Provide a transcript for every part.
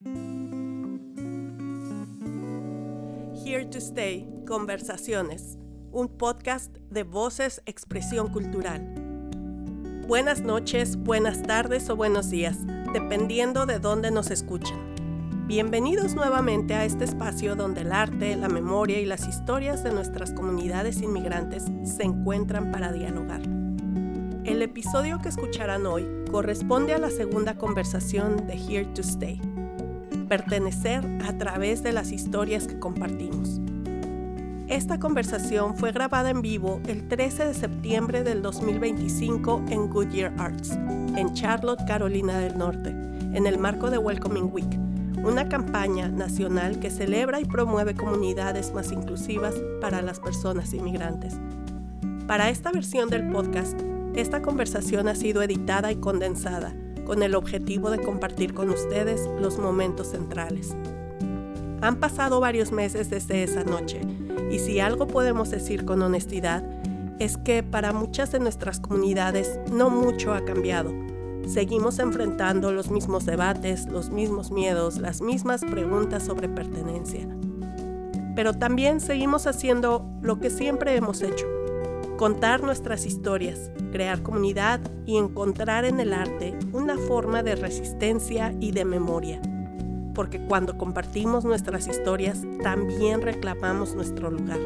Here to Stay, Conversaciones, un podcast de Voces Expresión Cultural. Buenas noches, buenas tardes o buenos días, dependiendo de dónde nos escuchen. Bienvenidos nuevamente a este espacio donde el arte, la memoria y las historias de nuestras comunidades inmigrantes se encuentran para dialogar. El episodio que escucharán hoy corresponde a la segunda conversación de Here to Stay. Pertenecer a través de las historias que compartimos. Esta conversación fue grabada en vivo el 13 de septiembre del 2025 en Goodyear Arts, en Charlotte, Carolina del Norte, en el marco de Welcoming Week, una campaña nacional que celebra y promueve comunidades más inclusivas para las personas inmigrantes. Para esta versión del podcast, esta conversación ha sido editada y condensada, con el objetivo de compartir con ustedes los momentos centrales. Han pasado varios meses desde esa noche, y si algo podemos decir con honestidad, es que para muchas de nuestras comunidades no mucho ha cambiado. Seguimos enfrentando los mismos debates, los mismos miedos, las mismas preguntas sobre pertenencia. Pero también seguimos haciendo lo que siempre hemos hecho: contar nuestras historias, crear comunidad y encontrar en el arte una forma de resistencia y de memoria. Porque cuando compartimos nuestras historias, también reclamamos nuestro lugar.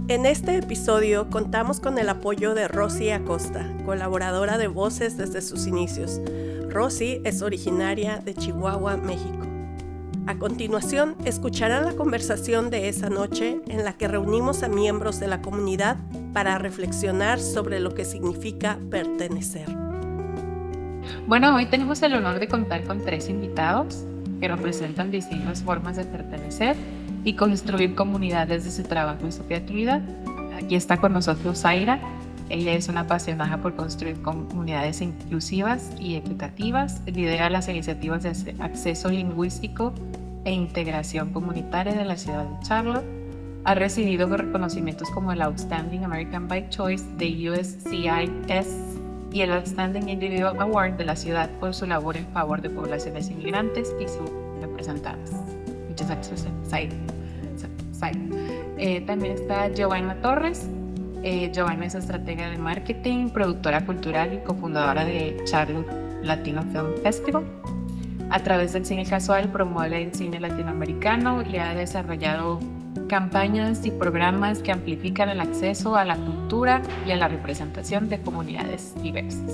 En este episodio contamos con el apoyo de Rosy Acosta, colaboradora de Voces desde sus inicios. Rosy es originaria de Chihuahua, México. A continuación, escucharán la conversación de esa noche en la que reunimos a miembros de la comunidad para reflexionar sobre lo que significa pertenecer. Bueno, hoy tenemos el honor de contar con 3 invitados que representan distintas formas de pertenecer y construir comunidades desde su trabajo y su creatividad. Aquí está con nosotros Zaira. Ella es una apasionada por construir comunidades inclusivas y equitativas, lidera las iniciativas de acceso lingüístico e integración comunitaria de la ciudad de Charlotte. Ha recibido reconocimientos como el Outstanding American by Choice de USCIS y el Outstanding Individual Award de la ciudad por su labor en favor de poblaciones inmigrantes y sus representadas. Muchas gracias, Zaira. También está Giovanna Torres. Giovanna es estratega de marketing, productora cultural y cofundadora de Charlotte Latino Film Festival. A través del cine casual promueve el cine latinoamericano y ha desarrollado campañas y programas que amplifican el acceso a la cultura y a la representación de comunidades diversas.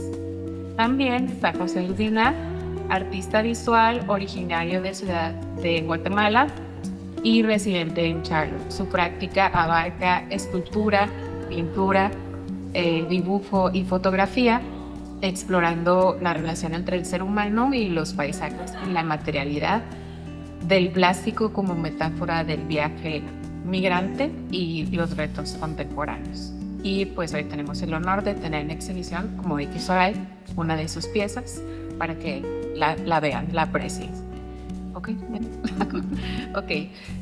También está José Udina, artista visual originario de Ciudad de Guatemala y residente en Charlotte. Su práctica abarca escultura, pintura, dibujo y fotografía, explorando la relación entre el ser humano y los paisajes y la materialidad del plástico como metáfora del viaje migrante y los retos contemporáneos. Y pues hoy tenemos el honor de tener en exhibición, como Vicky Soray, una de sus piezas para que la vean, la aprecien. Ok,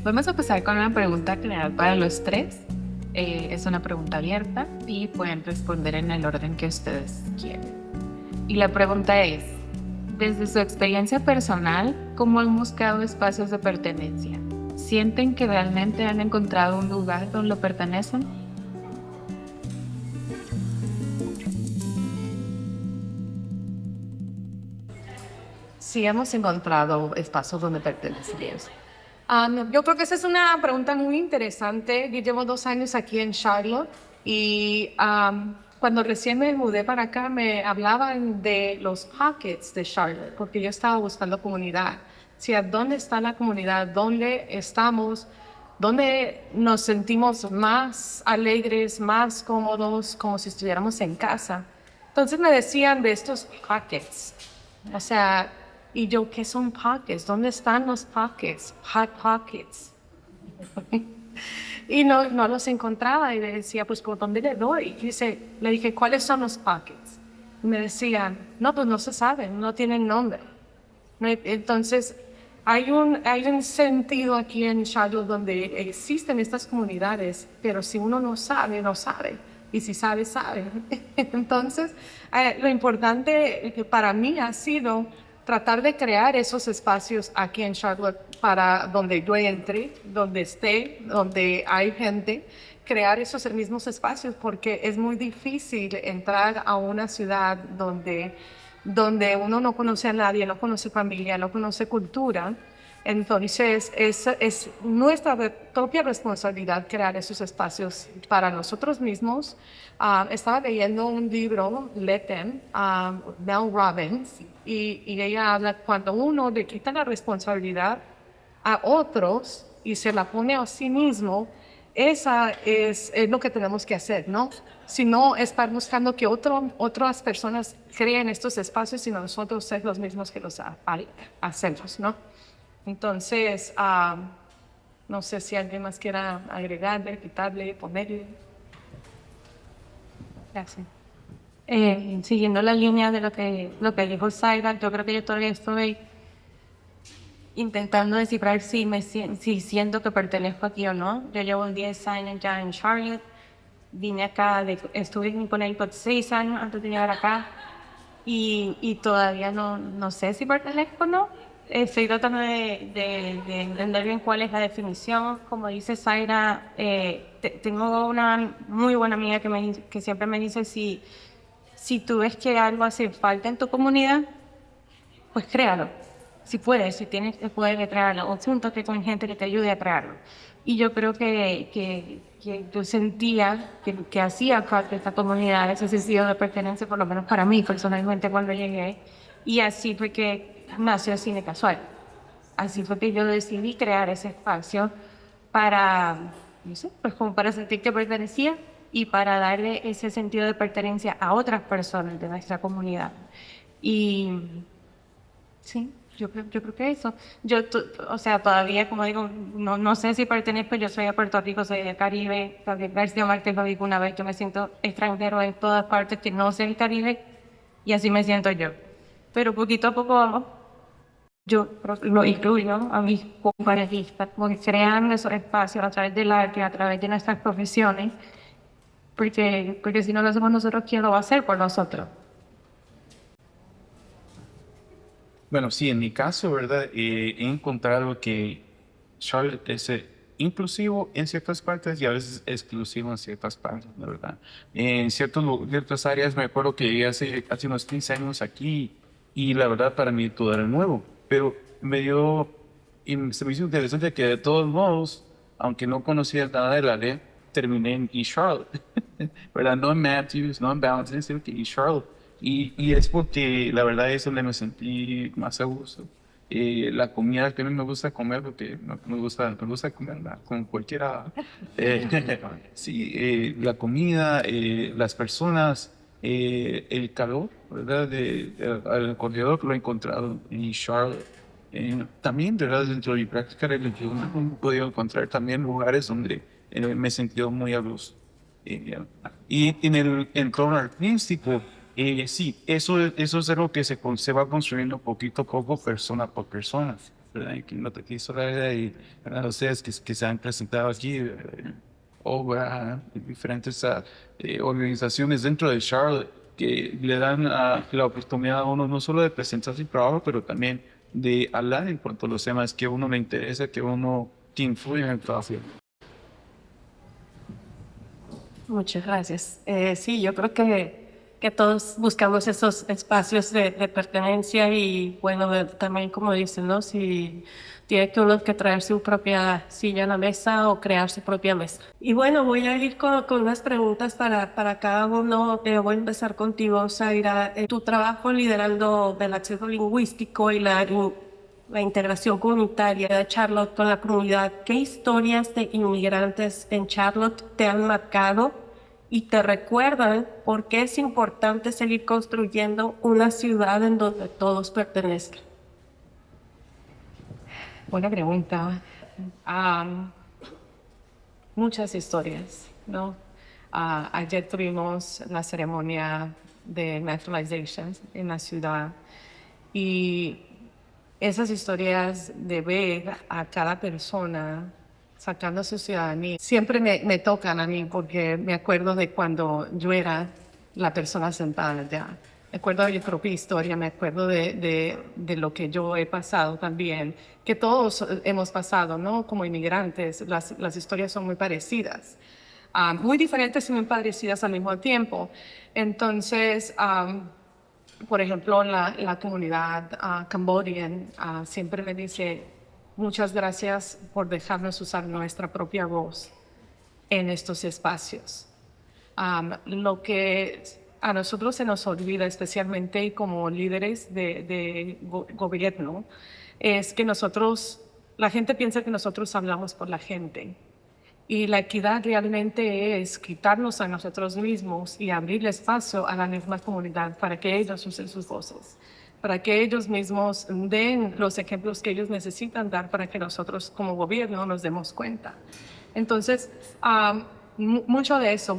vamos a empezar con una pregunta general para los 3. Es una pregunta abierta y pueden responder en el orden que ustedes quieran. Y la pregunta es: desde su experiencia personal, ¿cómo han buscado espacios de pertenencia? ¿Sienten que realmente han encontrado un lugar donde pertenecen? Sí, hemos encontrado espacios donde pertenecemos. Yo creo que esa es una pregunta muy interesante. Yo llevo 2 años aquí en Charlotte y cuando recién me mudé para acá me hablaban de los pockets de Charlotte, porque yo estaba buscando comunidad. O sea, ¿dónde está la comunidad? ¿Dónde estamos? ¿Dónde nos sentimos más alegres, más cómodos, como si estuviéramos en casa? Entonces me decían de estos pockets. O sea, y yo, ¿qué son pockets? ¿Dónde están los pockets? Hot pockets. Y no los encontraba y le decía, pues, ¿por dónde le doy? Le dije, ¿cuáles son los pockets? Y me decían, no, pues no se saben, no tienen nombre. Entonces, hay un sentido aquí en Charlotte donde existen estas comunidades, pero si uno no sabe, no sabe. Y si sabe, sabe. Entonces, lo importante para mí ha sido tratar de crear esos espacios aquí en Charlotte para donde yo entre, donde esté, donde hay gente, crear esos mismos espacios, porque es muy difícil entrar a una ciudad donde uno no conoce a nadie, no conoce familia, no conoce cultura. Entonces, es nuestra propia responsabilidad crear esos espacios para nosotros mismos. Estaba leyendo un libro, Let Them, Mel Robbins, y ella habla cuando uno le quita la responsabilidad a otros y se la pone a sí mismo, esa es lo que tenemos que hacer, ¿no? Si no, estar buscando que otras personas creen estos espacios, sino nosotros ser los mismos que los hacemos, ¿no? Entonces, no sé si alguien más quiera agregarle, quitarle, ponerle. Gracias. Siguiendo la línea de lo que dijo Zaira, yo creo que yo todavía estoy intentando descifrar si siento que pertenezco aquí o no. Yo llevo 10 años ya en Charlotte. Vine acá, estuve en Connecticut 6 años antes de llegar acá. Y todavía no sé si pertenezco o no. Estoy tratando de entender bien cuál es la definición. Como dice Zaira, tengo una muy buena amiga que siempre me dice si tú ves que algo hace falta en tu comunidad, pues créalo. Si puedes, si tienes el poder de crearlo, o júntate con gente que te ayude a crearlo. Y yo creo que yo sentía que hacía parte de esta comunidad, ese sentido de pertenencia, por lo menos para mí personalmente cuando llegué. Y así fue que nació el Cine Casual. Así fue que yo decidí crear ese espacio para, no sé, pues como para sentir que pertenecía y para darle ese sentido de pertenencia a otras personas de nuestra comunidad. Y sí, yo creo que eso. O sea, todavía, como digo, no sé si pertenezco, yo soy de Puerto Rico, soy del Caribe, también García Márquez lo dijo una vez, yo me siento extranjero en todas partes que no sé el Caribe, y así me siento yo. Pero poquito a poco vamos, yo lo incluyo a mis compañeristas, porque crean esos espacios a través del arte, a través de nuestras profesiones, porque si no lo hacemos nosotros, ¿quién lo va a hacer por nosotros? Bueno, sí, en mi caso, ¿verdad? He encontrado que Charlotte es inclusivo en ciertas partes y a veces exclusivo en ciertas partes, la verdad. En ciertas áreas me acuerdo que llegué hace unos 15 años aquí y la verdad para mí todo era nuevo, pero se me hizo interesante que de todos modos, aunque no conocía nada del área, terminé en East Charlotte, ¿verdad? No en Matthews, no en Balance, sino que East Charlotte. Y es porque la verdad es donde me sentí más a gusto. La comida que a mí me gusta comer, porque me gusta comer con cualquiera. Sí, la comida, las personas, el calor, ¿verdad? Al corredor lo he encontrado en Charlotte. También, ¿verdad? Dentro de mi práctica religiosa he podido encontrar también lugares donde me he sentido muy a gusto. Y en el entorno artístico, sí, eso es algo que se va construyendo poquito a poco, persona por persona, ¿verdad? Y que no te quiso la idea y ¿verdad? Ustedes que se han presentado aquí, obra, diferentes organizaciones dentro de Charlotte que le dan la oportunidad a uno no solo de presentar su trabajo, pero también de hablar en cuanto a los temas que a uno le interesa, que influyen en el trabajo. Muchas gracias. Sí, yo creo que todos buscamos esos espacios de pertenencia y bueno, también como dicen, ¿no? Si tiene que uno que traer su propia silla a la mesa o crear su propia mesa. Y bueno, voy a ir con unas preguntas para cada uno. Voy a empezar contigo, Zaira. Tu trabajo liderando el acceso lingüístico y la integración comunitaria de Charlotte con la comunidad. ¿Qué historias de inmigrantes en Charlotte te han marcado y te recuerdan por qué es importante seguir construyendo una ciudad en donde todos pertenezcan? Buena pregunta. Muchas historias, ¿no? Ayer tuvimos la ceremonia de naturalization en la ciudad y esas historias de ver a cada persona sacando su ciudadanía siempre me tocan a mí porque me acuerdo de cuando yo era la persona sentada allá. me acuerdo de mi propia historia, me acuerdo de lo que yo he pasado también, que todos hemos pasado, ¿no? Como inmigrantes, las historias son muy parecidas, muy diferentes y muy parecidas al mismo tiempo. Entonces, por ejemplo, la comunidad cambodiana siempre me dice, muchas gracias por dejarnos usar nuestra propia voz en estos espacios. Lo que a nosotros se nos olvida, especialmente como líderes de gobierno, es que la gente piensa que nosotros hablamos por la gente. Y la equidad realmente es quitarnos a nosotros mismos y abrirle espacio a la misma comunidad para que ellos usen sus voces, para que ellos mismos den los ejemplos que ellos necesitan dar para que nosotros como gobierno nos demos cuenta. Entonces, mucho de eso,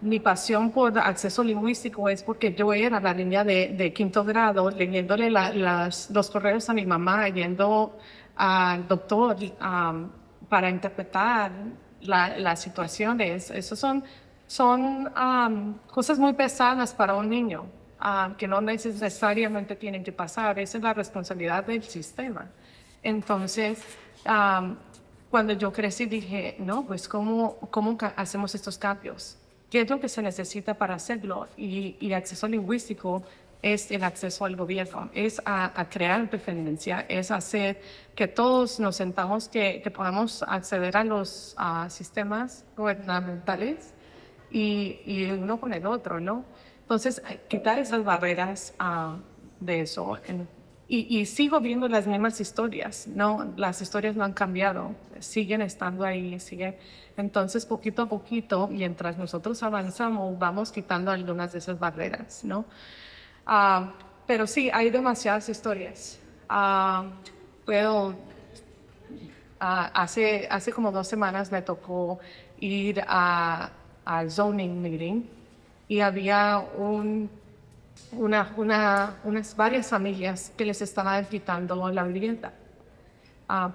mi pasión por acceso lingüístico es porque yo era la niña de quinto grado leyéndole los correos a mi mamá, yendo al doctor para interpretar las situaciones. Eso son cosas muy pesadas para un niño que no necesariamente tienen que pasar. Esa es la responsabilidad del sistema. Entonces, cuando yo crecí dije, no, pues ¿cómo hacemos estos cambios? ¿Qué es lo que se necesita para hacerlo? Y el acceso lingüístico es el acceso al gobierno, es a crear dependencia, es hacer que todos nos sentamos, que podamos acceder a los sistemas gubernamentales y uno con el otro, ¿no? Entonces, quitar esas barreras de eso. Y sigo viendo las mismas historias, ¿no? Las historias no han cambiado, siguen estando ahí, siguen. Entonces, poquito a poquito, mientras nosotros avanzamos, vamos quitando algunas de esas barreras, ¿no? Pero sí, hay demasiadas historias. Hace como 2 semanas me tocó ir al zoning meeting y había varias familias que les estaban quitando la vivienda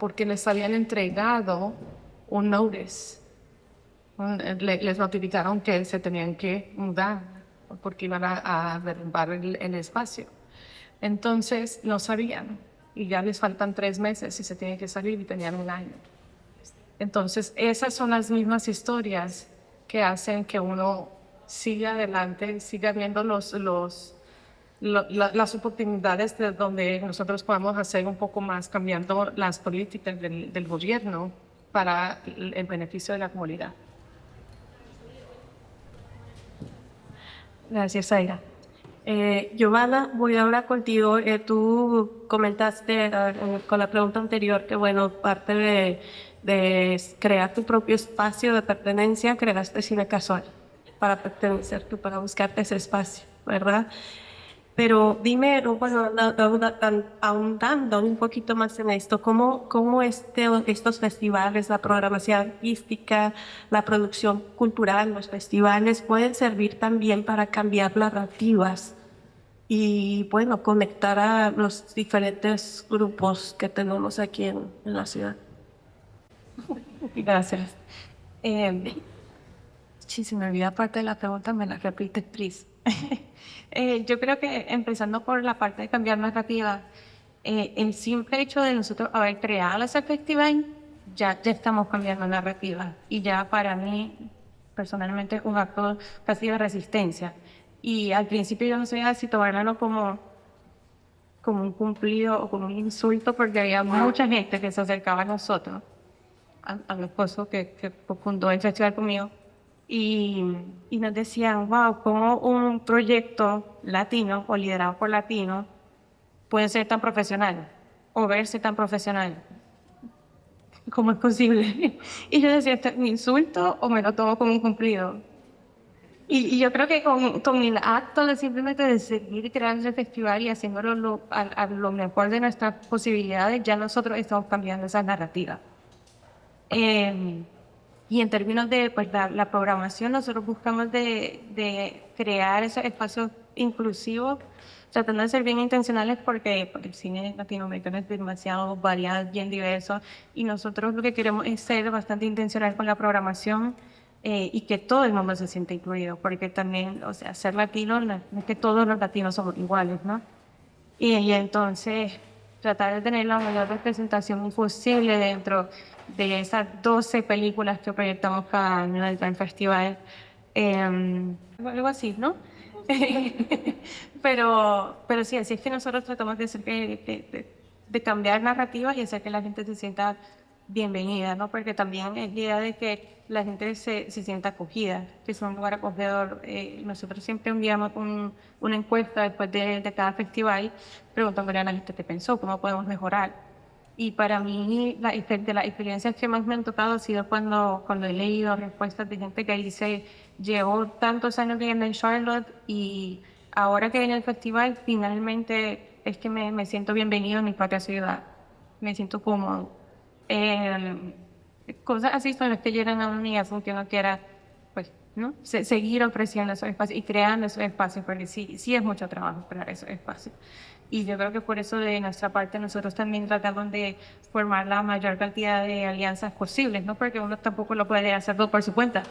porque les habían entregado un notice. Les notificaron que se tenían que mudar porque iban a derrumbar el espacio. Entonces no sabían y ya les faltan 3 meses y se tienen que salir y tenían 1 año. Entonces esas son las mismas historias que hacen que uno siga adelante, siga viendo las oportunidades de donde nosotros podamos hacer un poco más cambiando las políticas del gobierno para el beneficio de la comunidad. Gracias, Zaira. Giovanna, voy ahora contigo. Tú comentaste con la pregunta anterior que, bueno, parte de crear tu propio espacio de pertenencia, creaste Cine Casual para pertenecer tú, para buscarte ese espacio, ¿verdad? Pero dime, bueno, ahondando un poquito más en esto, ¿cómo estos festivales, la programación artística, la producción cultural, los festivales pueden servir también para cambiar narrativas y, bueno, conectar a los diferentes grupos que tenemos aquí en la ciudad? Gracias. Si se me olvida parte de la pregunta, me la repite, please. Yo creo que empezando por la parte de cambiar narrativa, el simple hecho de nosotros haber creado ese festival, ya estamos cambiando narrativa. Y ya para mí, personalmente, es un acto casi de resistencia. Y al principio yo no sabía si tomarlo como un cumplido o como un insulto, porque había mucha gente que se acercaba a nosotros, a mi esposo que fundó el festival conmigo. Y nos decían, wow, cómo un proyecto latino o liderado por latinos puede ser tan profesional o verse tan profesional. ¿Cómo es posible? Y yo decía, ¿esto es un insulto o me lo tomo como un cumplido? Y yo creo que con el acto de simplemente de seguir creando el festival y haciéndolo a lo mejor de nuestras posibilidades, ya nosotros estamos cambiando esa narrativa. Y en términos de pues, la programación, nosotros buscamos de crear esos espacios inclusivos, tratando de ser bien intencionales porque el cine latinoamericano es demasiado variado, bien diverso, y nosotros lo que queremos es ser bastante intencional con la programación y que todo el mundo se siente incluido, porque también, o sea, ser latino no es que todos los latinos somos iguales, ¿no? Y entonces tratar de tener la mayor representación posible dentro de esas 12 películas que proyectamos cada año en el festival, algo así, ¿no? Pero sí, así es que nosotros tratamos de hacer de cambiar narrativas y hacer que la gente se sienta bienvenida, ¿no? Porque también es la idea de que la gente se sienta acogida, que es un lugar acogedor. Nosotros siempre enviamos una encuesta después de cada festival preguntándole a la gente qué pensó, cómo podemos mejorar. Y para mí, de las experiencias que más me han tocado ha sido cuando he leído respuestas de gente que dice, llevo tantos años viviendo en Charlotte y ahora que viene el festival, finalmente es que me siento bienvenido en mi propia ciudad, me siento cómodo. Eh, Cosas así son las que llegan a mí, hacen que uno quiera, pues, ¿no? Seguir ofreciendo esos espacios y creando esos espacios, porque sí es mucho trabajo crear esos espacios. Y yo creo que por eso de nuestra parte nosotros también tratamos de formar la mayor cantidad de alianzas posibles, ¿no? Porque uno tampoco lo puede hacer todo por su cuenta.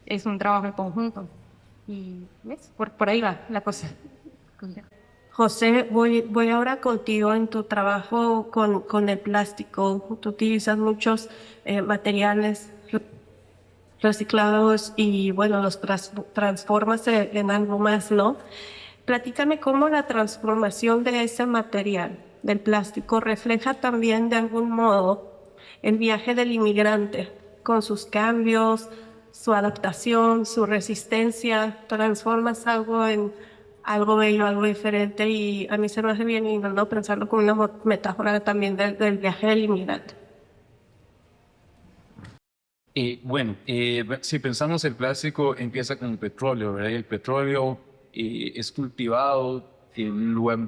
Es un trabajo en conjunto. Y ¿ves? Por ahí va la cosa. José, voy ahora contigo en tu trabajo con el plástico. Tú utilizas muchos materiales reciclados y bueno, los transformas en algo más, ¿no? Platícame cómo la transformación de ese material, del plástico, refleja también de algún modo el viaje del inmigrante, con sus cambios, su adaptación, su resistencia. Transformas algo en algo bello, algo diferente, y a mí se me hace bien lindo, ¿no? Pensarlo como una metáfora también del viaje del inmigrante. Bueno, si pensamos el plástico empieza con el petróleo, ¿verdad? El petróleo es cultivado en un lugar,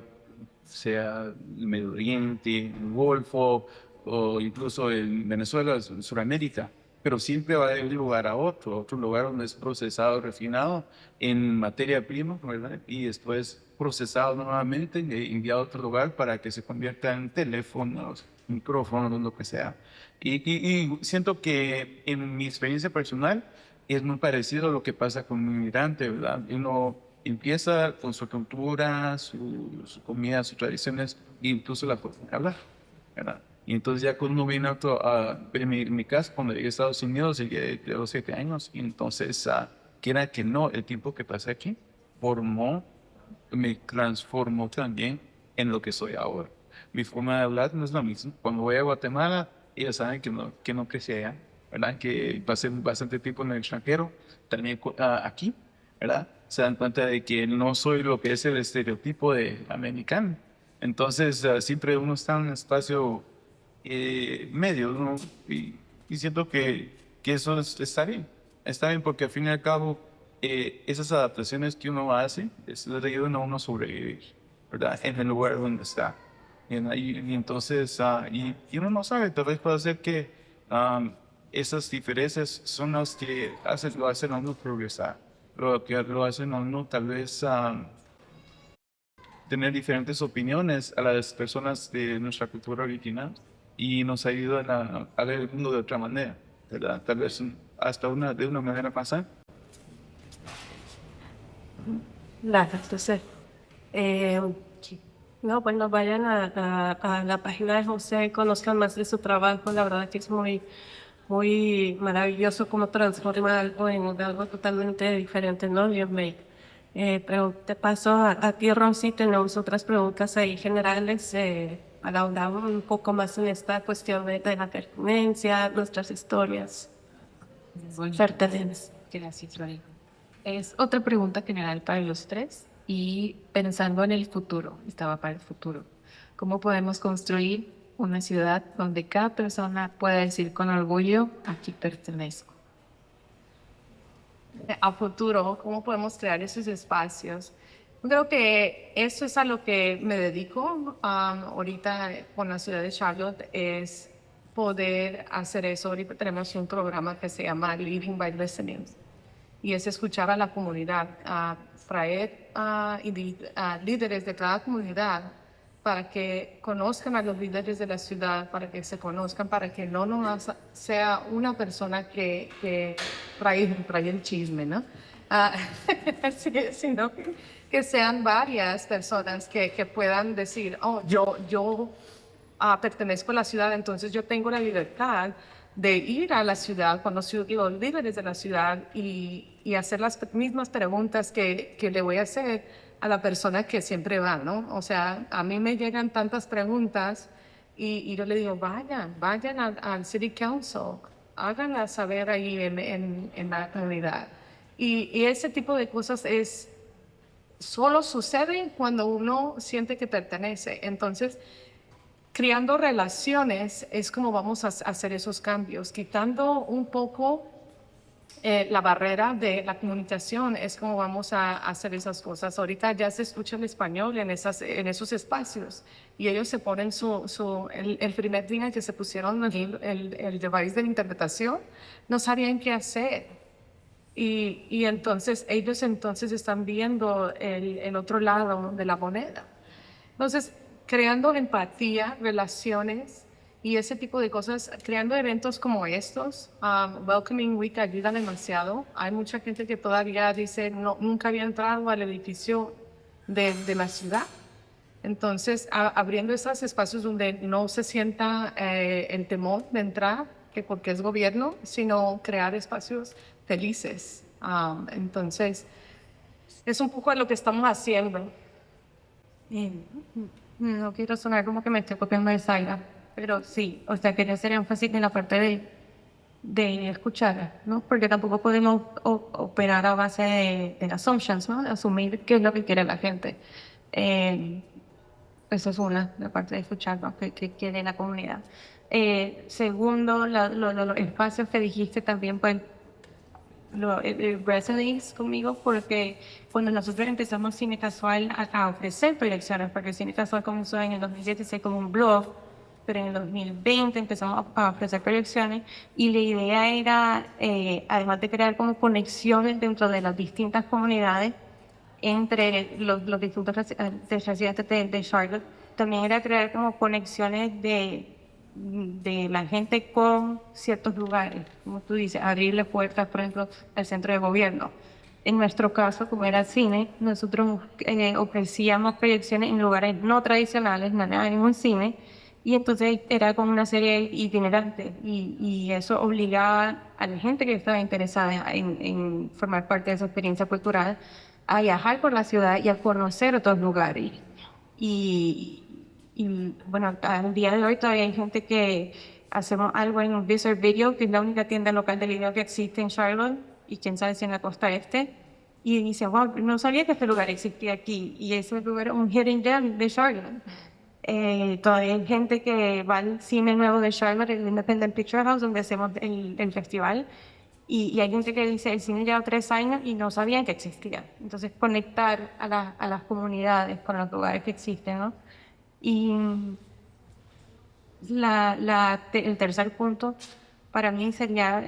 sea el Medio Oriente, el Golfo o incluso en Venezuela, Sudamérica, pero siempre va de un lugar a otro lugar donde es procesado, refinado en materia prima, ¿verdad? Y después procesado nuevamente y enviado a otro lugar para que se convierta en teléfonos, micrófonos, lo que sea. Y siento que en mi experiencia personal es muy parecido a lo que pasa con un inmigrante, ¿verdad? Uno empieza con su cultura, su comida, sus tradiciones, e incluso la forma de hablar, ¿verdad? Y entonces ya cuando uno viene en mi caso, cuando llegué a Estados Unidos, llegué de los 7 años, y entonces, quiera que no, el tiempo que pasé aquí me transformó también en lo que soy ahora. Mi forma de hablar no es la misma. Cuando voy a Guatemala, ellos saben que no crecí allá, ¿verdad? Que pasé bastante tiempo en el extranjero, también aquí, ¿verdad? Se dan cuenta de que no soy lo que es el estereotipo de americano. Entonces, siempre uno está en un espacio medio, ¿no? Y siento que eso está bien porque al fin y al cabo, esas adaptaciones que uno hace le ayudan a uno sobrevivir, ¿verdad? En el lugar donde está. Y entonces, y uno no sabe, tal vez puede ser que esas diferencias son las que lo hacen a uno progresar, lo que lo hacen a uno tal vez tener diferentes opiniones a las personas de nuestra cultura original y nos ayudan a ver el mundo de otra manera, ¿verdad? Tal vez hasta de una manera más sana. Claro, entonces, eh, no, bueno, vayan a la página de José, conozcan más de su trabajo. La verdad que es muy maravilloso cómo transforma algo en algo totalmente diferente, ¿no? Bien, pero te paso a ti, Rosy. Tenemos otras preguntas ahí generales para ahondar un poco más en esta cuestión de la pertenencia, nuestras historias, pertenencias. Gracias, Lorena. Es otra pregunta general para los tres y pensando en el futuro, estaba para el futuro. ¿Cómo podemos construir una ciudad donde cada persona pueda decir con orgullo, aquí pertenezco? A futuro, cómo podemos crear esos espacios. Creo que eso es a lo que me dedico ahorita con la ciudad de Charlotte, es poder hacer eso. Ahorita tenemos un programa que se llama Living by Listening y es escuchar a la comunidad, traer líderes de cada comunidad para que conozcan a los líderes de la ciudad, para que se conozcan, para que no nomás sea una persona que trae el chisme, ¿no? Sí, sino que sean varias personas que puedan decir, oh, yo pertenezco a la ciudad, entonces yo tengo la libertad de ir a la ciudad, conocer los líderes de la ciudad y hacer las mismas preguntas que le voy a hacer a la persona que siempre va, ¿no? O sea, a mí me llegan tantas preguntas y yo le digo, vayan al City Council, háganlas saber ahí en la comunidad. Y ese tipo de cosas solo sucede cuando uno siente que pertenece. Entonces, creando relaciones es como vamos a hacer esos cambios, quitando un poco la barrera de la comunicación, es como vamos a hacer esas cosas. Ahorita ya se escucha el español en esos espacios y ellos se ponen el primer día que se pusieron el device de interpretación, no sabían qué hacer. Y entonces ellos están viendo el otro lado de la moneda. Entonces, creando empatía, relaciones y ese tipo de cosas, creando eventos como estos, Welcoming Week ayuda demasiado. Hay mucha gente que todavía dice, no, nunca había entrado al edificio de la ciudad. Entonces, abriendo esos espacios donde no se sienta el temor de entrar, que porque es gobierno, sino crear espacios felices. Entonces, es un poco lo que estamos haciendo. No quiero sonar como que me estoy copiando de Zaira, pero sí, o sea, quería hacer énfasis en la parte de escuchar, ¿no? Porque tampoco podemos operar a base de assumptions, ¿no? De asumir qué es lo que quiere la gente. Eso es la parte de escuchar, ¿no? Que quiere la comunidad. Segundo, los espacios que dijiste también, pues, resonates conmigo porque cuando nosotros empezamos Cine Casual a ofrecer proyecciones, porque Cine Casual comenzó en el 2016 como un blog, pero en el 2020 empezamos a ofrecer proyecciones y la idea era, además de crear como conexiones dentro de las distintas comunidades entre los distintos residentes de Charlotte, también era crear como conexiones de la gente con ciertos lugares, como tú dices, abrirle puertas, por ejemplo, al centro de gobierno. En nuestro caso, como era cine, nosotros ofrecíamos proyecciones en lugares no tradicionales, no era ningún cine, y entonces era como una serie itinerante, y eso obligaba a la gente que estaba interesada en formar parte de esa experiencia cultural a viajar por la ciudad y a conocer otros lugares. Y bueno, al día de hoy todavía hay gente que hacemos algo en un Visual Video, que es la única tienda local de video que existe en Charlotte, y quién sabe si en la costa este. Y dice, wow, no sabía que este lugar existía aquí. Y ese lugar es un hidden gem de Charlotte. Todavía hay gente que va al cine nuevo de Charlotte, el Independent Picture House, donde hacemos el festival. Y hay gente que dice, el cine lleva 3 años y no sabían que existía. Entonces, conectar a las comunidades con los lugares que existen, ¿no? Y el tercer punto para mí sería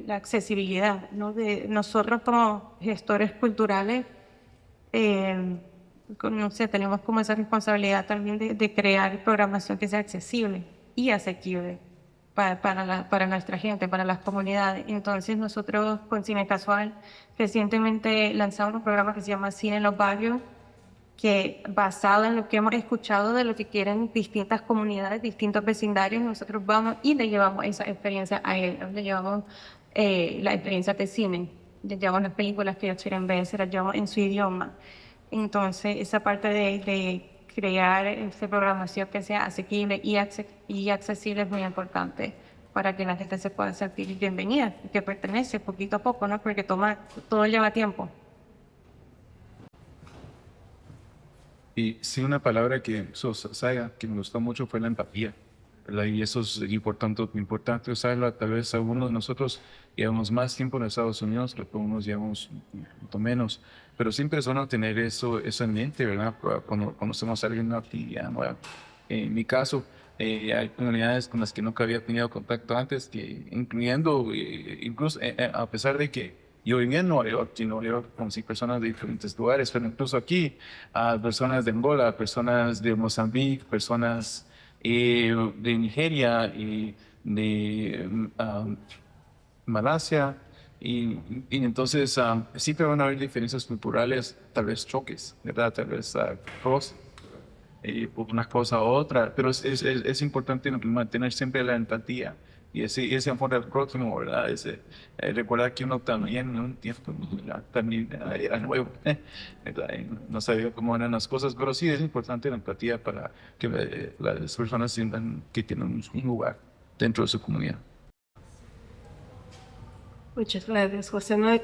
la accesibilidad, ¿no? De nosotros como gestores culturales, no sé, tenemos como esa responsabilidad también de crear programación que sea accesible y asequible para nuestra gente, para las comunidades. Entonces nosotros con Cine Casual recientemente lanzamos un programa que se llama Cine en los Barrios, que basado en lo que hemos escuchado de lo que quieren distintas comunidades, distintos vecindarios, nosotros vamos y le llevamos esa experiencia a ellos, le llevamos la experiencia de cine, le llevamos las películas que ellos quieren ver, se las llevamos en su idioma. Entonces, esa parte de crear esta programación que sea asequible y accesible es muy importante para que la gente se pueda sentir bienvenida y que pertenece poquito a poco, ¿no? Porque todo lleva tiempo. Y sí, una palabra que me gustó mucho fue la empatía, ¿verdad? Y eso es importante usarlo. Tal vez algunos de nosotros llevamos más tiempo en Estados Unidos, pero algunos llevamos un poquito menos. Pero siempre es bueno tener eso en mente, ¿verdad? Cuando conocemos a alguien en una actividad nueva. En mi caso, hay comunidades con las que nunca había tenido contacto antes, incluyendo, incluso a pesar de que Yo viví en Nueva York, y en Nueva York conocí personas de diferentes lugares, pero incluso aquí, personas de Angola, personas de Mozambique, personas de Nigeria y de Malasia. Y entonces siempre van a haber diferencias culturales, tal vez choques, ¿verdad? Tal vez roces por una cosa u otra, pero es importante mantener siempre la empatía y ese amor al próximo, ¿verdad? Recuerda que uno también en un tiempo ¿verdad? También era nuevo, ¿verdad? Y no sabía cómo eran las cosas, pero sí es importante la empatía para que las personas sientan que tienen un lugar dentro de su comunidad. Muchas gracias, José Noel.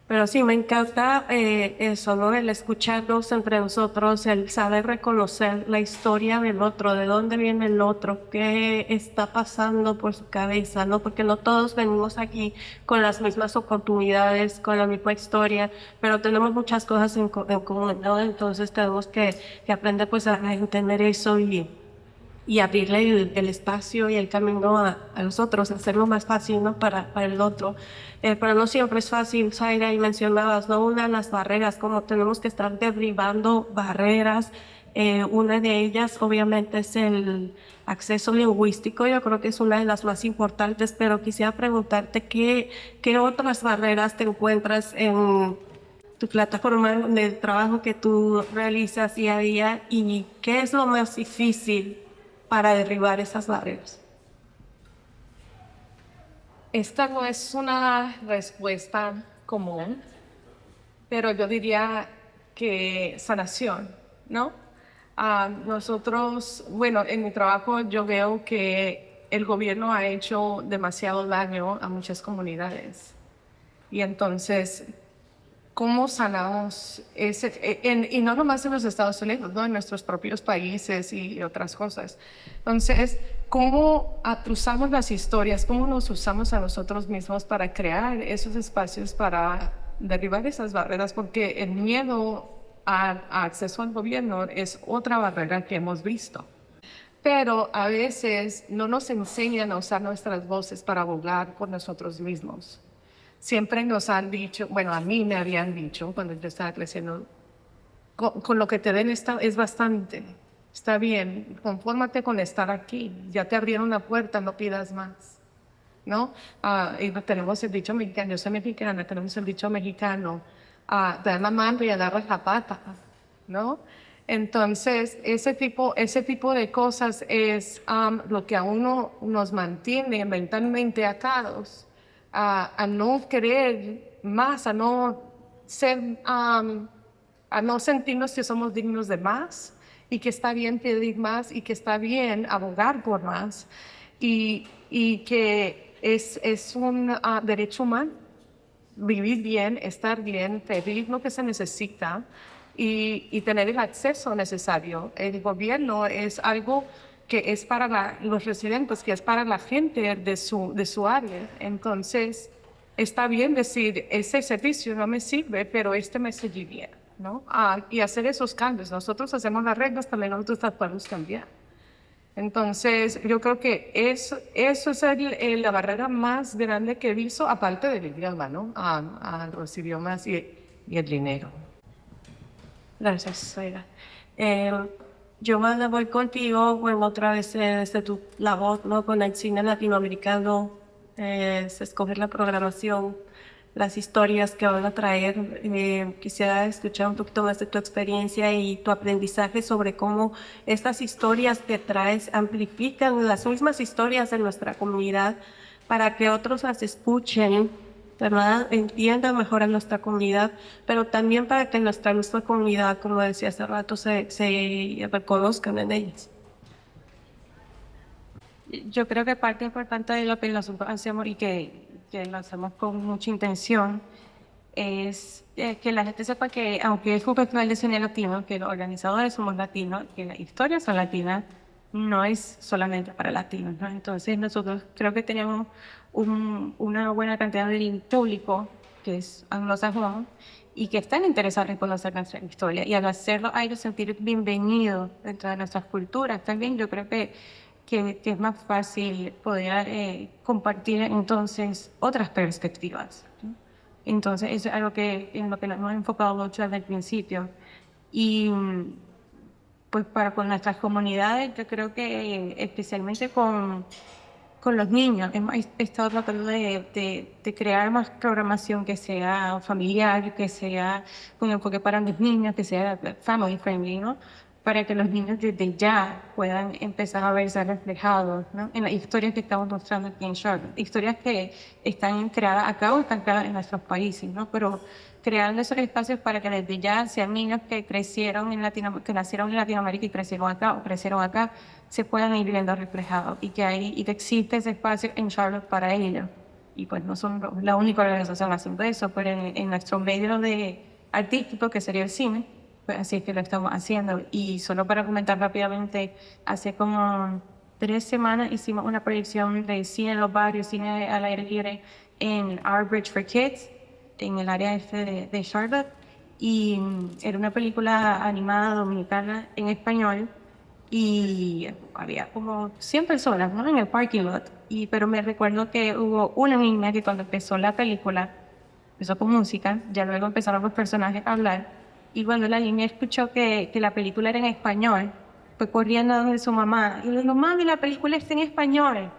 Pero sí, me encanta eso, ¿no? El escucharnos entre nosotros, el saber reconocer la historia del otro, de dónde viene el otro, qué está pasando por su cabeza, ¿no? Porque no todos venimos aquí con las mismas oportunidades, con la misma historia, pero tenemos muchas cosas en común, ¿no? Entonces tenemos que aprender pues a entender eso y abrirle el espacio y el camino a los otros, hacerlo más fácil, ¿no? para el otro. Pero no siempre es fácil, Zaira, y mencionabas, ¿no? Una de las barreras, como tenemos que estar derribando barreras. Una de ellas, obviamente, es el acceso lingüístico. Yo creo que es una de las más importantes, pero quisiera preguntarte qué otras barreras te encuentras en tu plataforma de trabajo que tú realizas día a día y qué es lo más difícil para derribar esas barreras. Esta no es una respuesta común, pero yo diría que sanación, ¿no? Nosotros, bueno, en mi trabajo yo veo que el gobierno ha hecho demasiado daño a muchas comunidades. Y entonces, ¿cómo sanamos y no nomás en los Estados Unidos, ¿no? En nuestros propios países y otras cosas? Entonces, ¿cómo usamos las historias? ¿Cómo nos usamos a nosotros mismos para crear esos espacios para derribar esas barreras? Porque el miedo a acceso al gobierno es otra barrera que hemos visto. Pero a veces no nos enseñan a usar nuestras voces para abogar por nosotros mismos. Siempre nos han dicho, bueno, a mí me habían dicho cuando yo estaba creciendo, con lo que te den es bastante, está bien, confórmate con estar aquí, ya te abrieron la puerta, no pidas más, ¿no? Y tenemos el dicho mexicano, yo soy mexicana, tenemos el dicho mexicano, dar la mano y agarrar la pata, ¿no? Entonces, ese tipo de cosas es lo que a uno nos mantiene mentalmente atados. A no querer más, a no sentirnos que somos dignos de más y que está bien pedir más y que está bien abogar por más y que es un derecho humano vivir bien, estar bien, pedir lo que se necesita y tener el acceso necesario. El gobierno es algo que es para los residentes, que es para la gente de su área. Entonces, está bien decir, ese servicio no me sirve, pero este me serviría, ¿no? Y hacer esos cambios. Nosotros hacemos las reglas, también nosotros las podemos cambiar. Entonces, yo creo que eso es la barrera más grande que he visto, aparte del idioma, ¿no? A los idiomas y el dinero. Gracias, Zaira. Giovanna, voy contigo, bueno, otra vez desde tu labor, ¿no? Con el cine latinoamericano, escoger la programación, las historias que van a traer. Quisiera escuchar un poquito más de tu experiencia y tu aprendizaje sobre cómo estas historias que traes amplifican las mismas historias de nuestra comunidad para que otros las escuchen, ¿verdad? Entiendan mejor a nuestra comunidad, pero también para que nuestra misma comunidad, como decía hace rato, se reconozcan en ellas. Yo creo que parte importante de lo que nosotros hacemos y que lo hacemos con mucha intención es que la gente sepa que, aunque es un festival de cine latino, que los organizadores somos latinos, que las historias son latinas, no es solamente para latinos, ¿no? Entonces nosotros creo que tenemos una buena cantidad de público que es anglosajón y que están interesados en conocer nuestra historia y al hacerlo a ellos sentir bienvenidos dentro de nuestras culturas también. Yo creo que es más fácil poder compartir entonces otras perspectivas, ¿sí? Entonces, eso es algo en lo que nos hemos enfocado mucho desde el principio. Y pues con nuestras comunidades, yo creo que especialmente con los niños, hemos estado tratando de crear más programación que sea familiar, que sea con enfoque para los niños, que sea family friendly, ¿no? Para que los niños desde ya puedan empezar a verse reflejados, ¿no? En las historias que estamos mostrando aquí en Charlotte. Historias que están creadas acá o están creadas en nuestros países, ¿no? Pero creando esos espacios para que desde ya sean niños que crecieron que nacieron en Latinoamérica y crecieron acá o crecieron acá, se puedan ir viendo reflejados y que existe ese espacio en Charlotte para ellos. Y pues no son la única organización haciendo eso, pero en nuestro medio de artístico, que sería el cine, pues así es que lo estamos haciendo. Y solo para comentar rápidamente, hace como 3 semanas hicimos una proyección de cine en los barrios, cine al aire libre en Our Bridge for Kids, en el área este de Charlotte. Y era una película animada dominicana en español. Y había como 100 personas, ¿no? En el parking lot. Pero me recuerdo que hubo una niña que cuando empezó la película, empezó con música, ya luego empezaron los personajes a hablar. Y cuando la niña escuchó que la película era en español, fue corriendo a donde su mamá. Y le dijo, mami, la película está en español.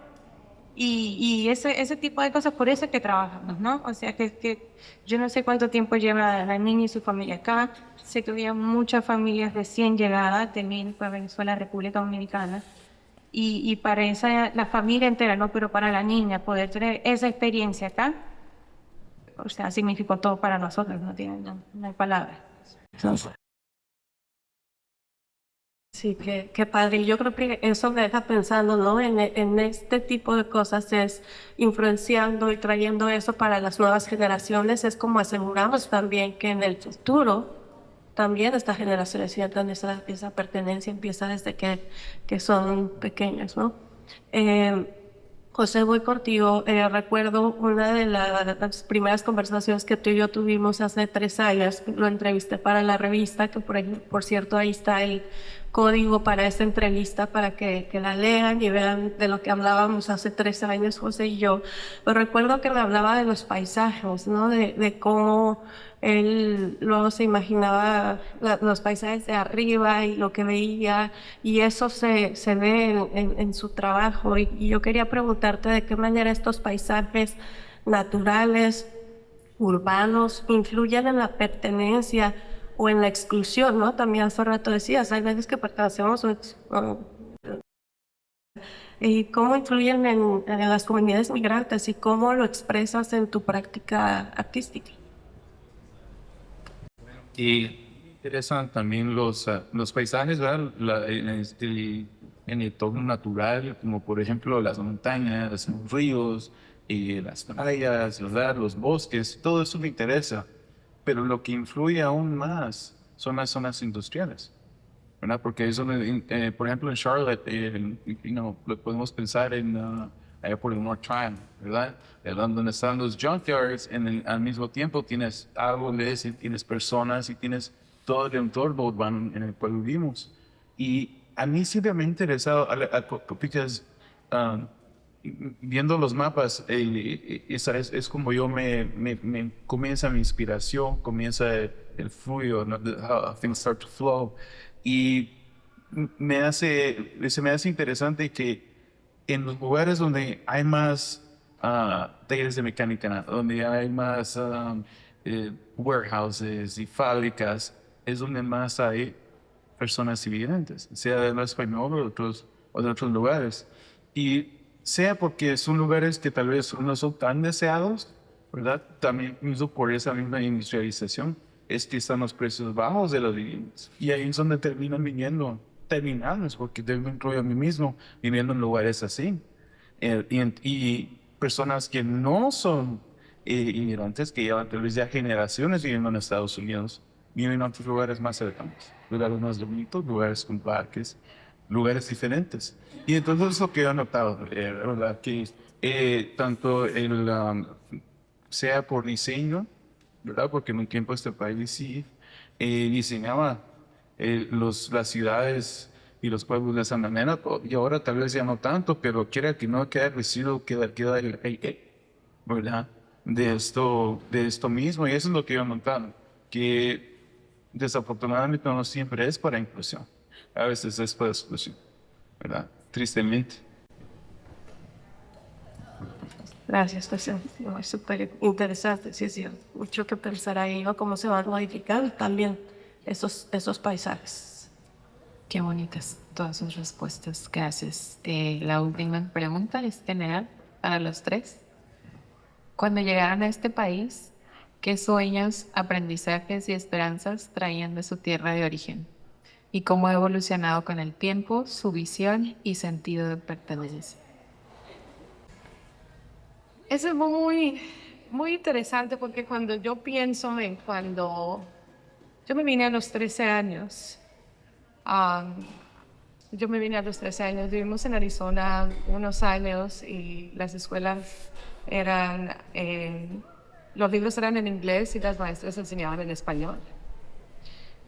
Y ese tipo de cosas, por eso es que trabajamos, ¿no? O sea, que yo no sé cuánto tiempo lleva la niña y su familia acá. Sé que había muchas familias recién llegadas de México, Venezuela, República Dominicana. Y para la familia entera, ¿no? Pero para la niña, poder tener esa experiencia acá, o sea, significó todo para nosotros, no hay palabras. Sí, qué padre. Y yo creo que eso me deja pensando, ¿no? En este tipo de cosas es influenciando y trayendo eso para las nuevas generaciones. Es como aseguramos también que en el futuro también estas generaciones sientan esa pertenencia, empieza desde que son pequeños, ¿no? José, voy contigo. Recuerdo una de las primeras conversaciones que tú y yo tuvimos hace 3 años. Lo entrevisté para la revista, que por cierto ahí está el código para esta entrevista para que la lean y vean de lo que hablábamos hace 3 años, José y yo. Pero recuerdo que me hablaba de los paisajes, ¿no? De cómo él luego se imaginaba los paisajes de arriba y lo que veía, y eso se ve en su trabajo. Y yo quería preguntarte de qué manera estos paisajes naturales, urbanos, influyen en la pertenencia o en la exclusión, ¿no? También hace rato decías, hay veces que pertenecemos y cómo influyen en las comunidades migrantes y cómo lo expresas en tu práctica artística. Y interesan también los paisajes, ¿verdad? En el entorno natural, como por ejemplo las montañas, los ríos, las playas, ¿verdad? Los bosques, todo eso me interesa. Pero lo que influye aún más son las zonas industriales, ¿verdad? Porque eso, por ejemplo, en Charlotte, lo podemos pensar allá por el North Triangle, ¿verdad? Donde están los junkyards, al mismo tiempo tienes árboles y tienes personas y tienes todo el entorno urbano en el cual vivimos. Y a mí siempre me ha interesado, porque viendo los mapas, es como yo comienza mi inspiración, comienza el flujo, ¿no? How things start to flow. Y se me hace interesante que en los lugares donde hay más talleres de mecánica, donde hay más warehouses y fábricas, es donde más hay personas inmigrantes, sea de español o de otros lugares. Y sea porque son lugares que tal vez no son tan deseados, ¿verdad? También incluso por esa misma industrialización es que están los precios bajos de las viviendas. Y ahí es donde terminamos, porque yo me incluyo a mí mismo viviendo en lugares así. Y personas que no son inmigrantes, que llevan tal vez ya generaciones viviendo en Estados Unidos, viven en otros lugares más cercanos, lugares más bonitos, lugares con parques, lugares diferentes. Y entonces eso que he notado, ¿verdad? Que tanto sea por diseño, ¿verdad? Porque en un tiempo este país sí diseñaba las ciudades y los pueblos de esa manera, y ahora tal vez ya no tanto, pero quiera que no, queda residuo, queda ¿verdad? de esto mismo, y eso es lo que yo he notado, que desafortunadamente no siempre es para inclusión, a veces es para exclusión, ¿verdad? Tristemente. Gracias, pues es súper interesante, sí, sí, mucho que pensar ahí, ¿no? Cómo se van a modificar también esos paisajes. Qué bonitas todas sus respuestas que haces. La última pregunta es general para los tres. Cuando llegaron a este país, ¿qué sueños, aprendizajes y esperanzas traían de su tierra de origen? ¿Y cómo ha evolucionado con el tiempo su visión y sentido de pertenencia? Eso es muy, muy interesante porque cuando yo pienso en cuando yo me vine a los 13 años, vivimos en Arizona unos años y las escuelas eran, los libros eran en inglés y las maestras enseñaban en español.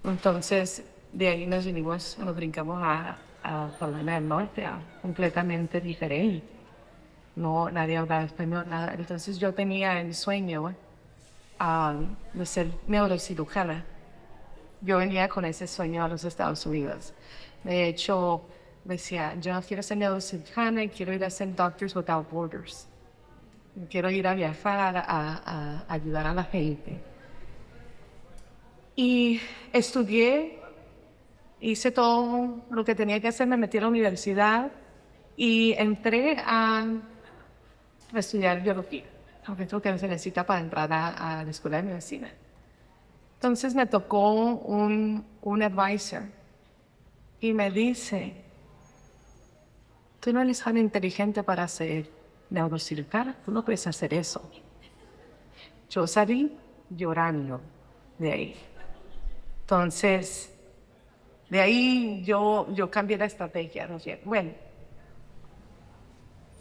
Entonces, de ahí nos brincamos a Carolina del Norte, completamente diferente. No, nadie hablaba español, nada. Entonces yo tenía el sueño de ser neurocirujana. Yo venía con ese sueño a los Estados Unidos. De hecho, decía, yo quiero ser neurocirujana y quiero ir a ser Doctors Without Borders. Quiero ir a viajar, a ayudar a la gente. Y estudié, hice todo lo que tenía que hacer, me metí a la universidad y entré a estudiar biología, porque es lo que se necesita para entrar a la escuela de medicina. Entonces me tocó un advisor y me dice, tú no eres tan inteligente para ser neurocirujana, tú no puedes hacer eso. Yo salí llorando de ahí. Entonces, de ahí yo cambié la estrategia. ¿No? Bueno,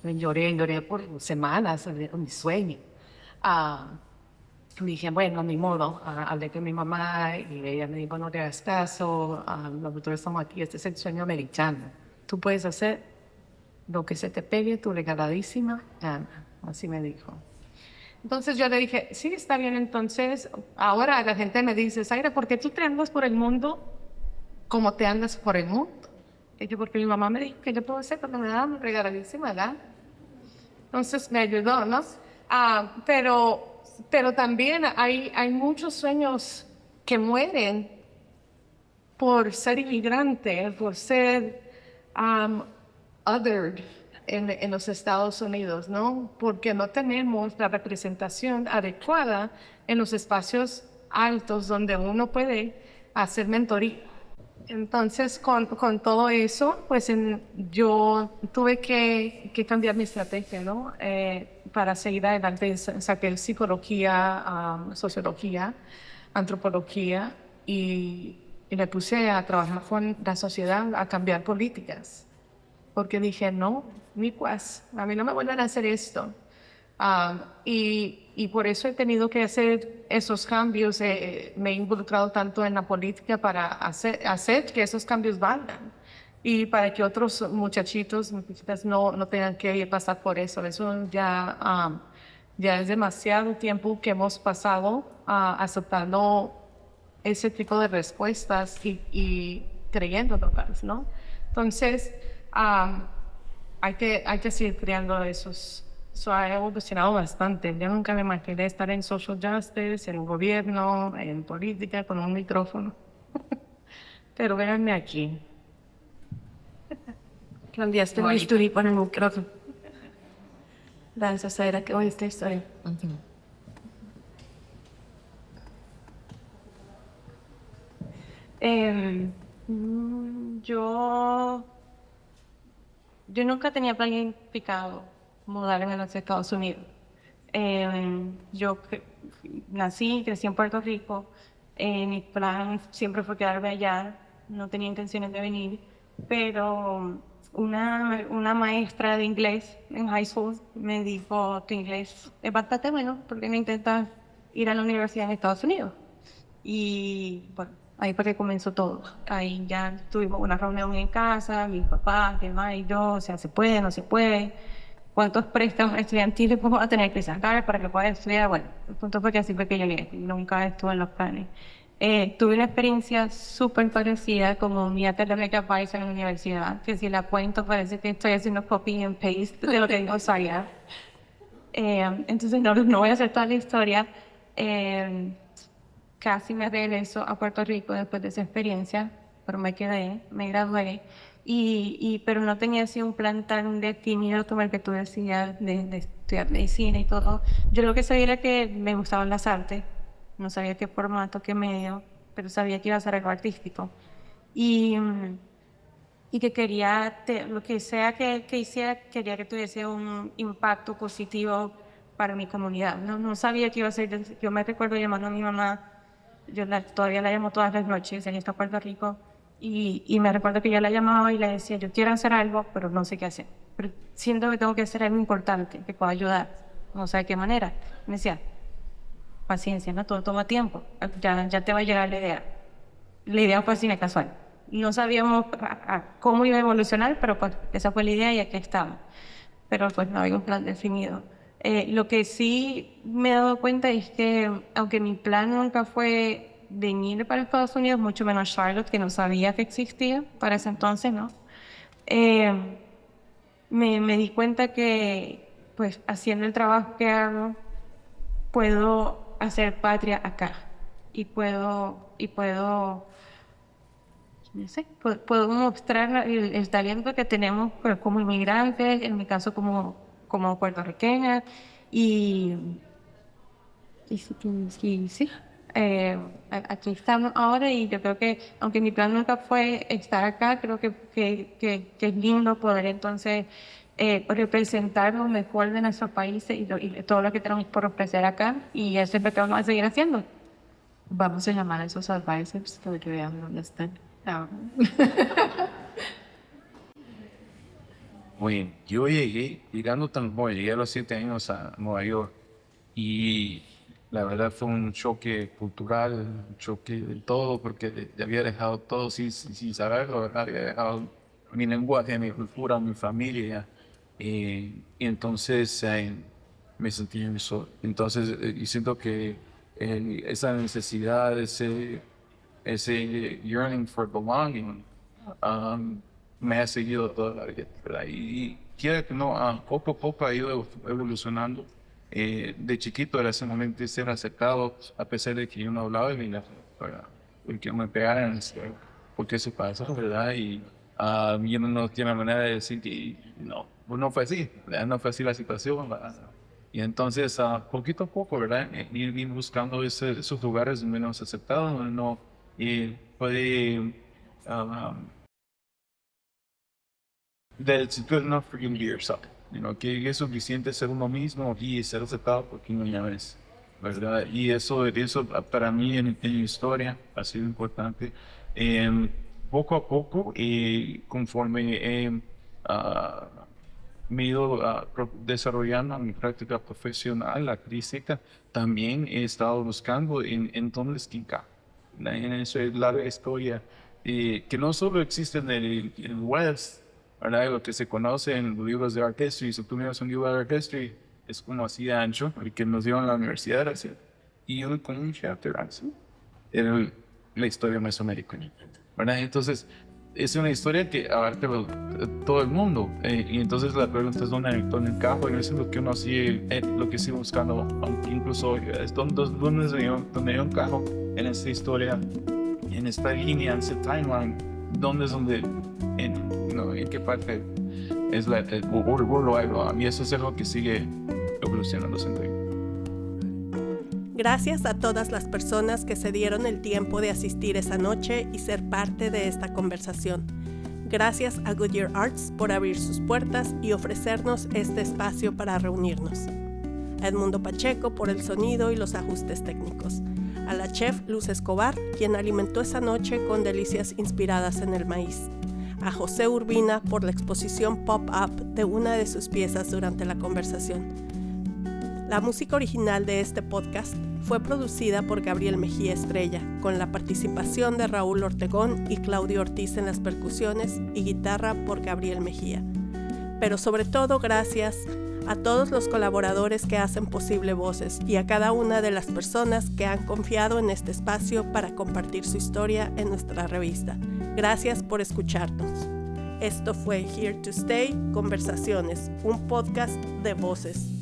lloré por semanas de mi sueño. Dije, bueno, ni modo. Hablé con mi mamá y ella me dijo, no te hagas caso, nosotros estamos aquí, este es el sueño americano. Tú puedes hacer lo que se te pegue, tu regaladísima gana. Así me dijo. Entonces yo le dije, sí, está bien. Entonces, ahora la gente me dice, Zaira, ¿por qué tú te andas por el mundo como te andas por el mundo? Y yo, porque mi mamá me dijo que yo puedo hacer porque me da una regaladísima gana. Entonces me ayudó, ¿no? Pero también hay muchos sueños que mueren por ser inmigrante, por ser othered en los Estados Unidos, ¿no? Porque no tenemos la representación adecuada en los espacios altos donde uno puede hacer mentoría. Entonces, con todo eso, pues yo tuve que cambiar mi estrategia, ¿no? Para seguir adelante, saqué psicología, sociología, antropología y me puse a trabajar con la sociedad, a cambiar políticas. Porque dije, no, ni pues, a mí no me vuelvan a hacer esto. Y por eso he tenido que hacer esos cambios. Me he involucrado tanto en la política para hacer que esos cambios valgan y para que otros muchachitas no tengan que pasar por eso. Eso ya es demasiado tiempo que hemos pasado aceptando ese tipo de respuestas y creyéndolas, ¿no? Entonces, hay que seguir creando esos. Eso ha evolucionado bastante. Yo nunca me imaginé estar en social justice, en el gobierno, en política, con un micrófono. Pero véanme aquí. Cambiaste mi historia con el micrófono. Gracias, Zaira, que hoy esta historia. Yo nunca tenía planificado mudarme a los Estados Unidos. Yo nací y crecí en Puerto Rico. Mi plan siempre fue quedarme allá. No tenía intenciones de venir, pero una maestra de inglés en high school me dijo, tu inglés es bastante bueno, ¿por qué no intentas ir a la universidad en Estados Unidos? Y bueno, ahí fue que comenzó todo. Ahí ya tuvimos una reunión en casa, mi papá, mi mamá y yo, o sea, se puede, no se puede. cuántos préstamos estudiantiles vamos a tener que sacar para que puedas estudiar. Bueno, el punto fue que así fue que llegué, nunca estuve en los planes. Tuve una experiencia súper parecida como mi academic advisor en la universidad, que si la cuento parece que estoy haciendo copy and paste de lo que no sabía. Entonces no voy a hacer toda la historia. Casi me regreso a Puerto Rico después de esa experiencia, pero me quedé, me gradué, pero no tenía así un plan tan definido como el que tú decías de estudiar medicina y todo. Yo lo que sabía era que me gustaban las artes, no sabía qué formato, qué medio, pero sabía que iba a ser algo artístico. Y que quería, lo que sea que hiciera, quería que tuviese un impacto positivo para mi comunidad. No sabía qué iba a ser. Yo me recuerdo llamando a mi mamá, todavía la llamo todas las noches, ella está en Puerto Rico, y me recuerdo que yo la llamaba y le decía, yo quiero hacer algo, pero no sé qué hacer. Pero siento que tengo que hacer algo importante, que pueda ayudar, no sé de qué manera. Me decía, paciencia, ¿no? Todo toma tiempo, ya te va a llegar la idea. La idea fue así de casual. No sabíamos cómo iba a evolucionar, pero pues esa fue la idea y aquí estamos. Pero pues no había un plan definido. Lo que sí me he dado cuenta es que, aunque mi plan nunca fue venir para Estados Unidos, mucho menos Charlotte, que no sabía que existía para ese entonces, ¿no? Me di cuenta que, pues, haciendo el trabajo que hago, puedo hacer patria acá. Y puedo no sé, puedo mostrar el talento que tenemos como inmigrantes, en mi caso como puertorriqueña, y sí, aquí estamos ahora, y yo creo que, aunque mi plan nunca fue estar acá, creo que es lindo poder entonces representar lo mejor de nuestros países y todo lo que tenemos por ofrecer acá, y eso es lo que vamos a seguir haciendo. Vamos a llamar a esos advisors para que vean dónde están. Bueno, yo llegando tan joven, llegué a los 7 años a Nueva York, y la verdad fue un choque cultural, un choque de todo, porque había dejado todo sin saberlo, ¿verdad? Había dejado mi lenguaje, mi cultura, mi familia, y entonces me sentí solo. Entonces, y siento que esa necesidad, ese yearning for belonging, me ha seguido toda la vida, ¿verdad? Y quiera que no, poco a poco ha ido evolucionando. De chiquito era solamente ser aceptado, a pesar de que yo no hablaba de inglés, ¿verdad? Porque me pegaran, porque eso pasa, ¿verdad? Y yo no tiene manera de decir que no fue así, ¿verdad? No fue así la situación, ¿verdad? Y entonces, poquito a poco, ¿verdad? Ir buscando esos lugares menos aceptados, donde no puede that it's good enough for you to be yourself. Que es suficiente ser uno mismo y ser aceptado por quien uno es, ¿verdad? Y eso para mí en mi historia ha sido importante. Poco a poco, conforme me he ido desarrollando mi práctica profesional, artística, también he estado buscando en dónde estoy, en esa larga historia que no solo existe en el West, ¿verdad? Lo que se conoce en los libros de Art History. Si tú miras un libro de Art History, es como así de ancho, el que nos dio en la universidad, así. Y yo con un chapter así, era la historia mesoamericana, ¿verdad? Entonces, es una historia que abarca todo el mundo. Y entonces la pregunta es dónde encajo, y eso es lo que uno sigue, lo que sigue buscando, aunque incluso hoy, es donde yo encajo en esta historia, en esta línea, en ese timeline, en qué parte es lo hago. A mí eso es algo que sigue evolucionando siempre. Gracias a todas las personas que se dieron el tiempo de asistir esa noche y ser parte de esta conversación. Gracias a Goodyear Arts por abrir sus puertas y ofrecernos este espacio para reunirnos. A Edmundo Pacheco por el sonido y los ajustes técnicos. A la chef Luz Escobar, quien alimentó esa noche con delicias inspiradas en el maíz. A José Urbina por la exposición pop-up de una de sus piezas durante la conversación. La música original de este podcast fue producida por Gabriel Mejía Estrella, con la participación de Raúl Ortegón y Claudio Ortiz en las percusiones y guitarra por Gabriel Mejía. pero sobre todo gracias a todos los colaboradores que hacen posible Voces y a cada una de las personas que han confiado en este espacio para compartir su historia en nuestra revista. Gracias por escucharnos. Esto fue Here to Stay, Conversaciones, un podcast de Voces.